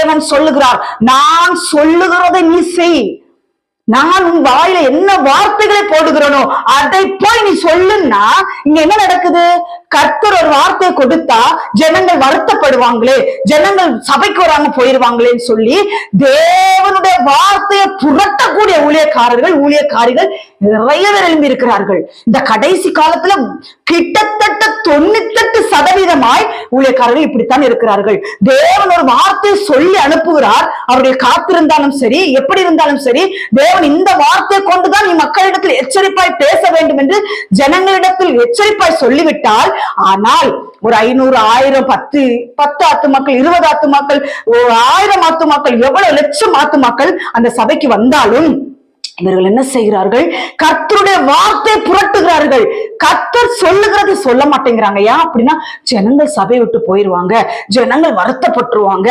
தேவன் சொல்லுகிறார், நான் சொல்லுகிறதை நீ செய். நான் உன் வாயில என்ன வார்த்தைகளை போடுகிறனோ அதை போய் நீ சொல்லுன்னா இங்க என்ன நடக்குது? கர்த்தர் ஒரு வார்த்தையை கொடுத்தா ஜனங்கள் வருத்தப்படுவாங்களே, ஜனங்கள் சபைக்கு வராம போயிருவாங்களேன்னு சொல்லி தேவனுடைய வார்த்தையை புரட்டக்கூடிய ஊழியக்காரிகள் நிறைய பேர் எழும்பி இருக்கிறார்கள். இந்த கடைசி காலத்துல கிட்டத்தட்ட 98% ஊழியக்காரர்கள் இப்படித்தான் இருக்கிறார்கள். தேவன் ஒரு வார்த்தையை சொல்லி அனுப்புகிறார். அவருடைய காத்திருந்தாலும் சரி, எப்படி இருந்தாலும் சரி, தேவன் இந்த வார்த்தையை கொண்டுதான் நீ மக்களிடத்தில் எச்சரிப்பாய் பேச வேண்டும் என்று ஜனங்களிடத்தில் எச்சரிப்பாய் சொல்லிவிட்டால், ஆனால் ஒரு 500, 1000, 10 ஆத்துமாக்கள், 20 ஆத்துமாக்கள், 1000 ஆத்துமாக்கள், எவ்வளவு லட்சம் ஆத்துமாக்கள் அந்த சபைக்கு வந்தாலும் இவர்கள் என்ன செய்கிறார்கள்? கர்த்தருடைய வார்த்தையை புரட்டுகிறார்கள். கர்த்தர் சொல்லுகிறது சொல்ல மாட்டேங்கிறாங்க. ஏன் அப்படின்னா ஜனங்கள் சபை விட்டு போயிருவாங்க, ஜனங்கள் வருத்தப்பட்டுருவாங்க.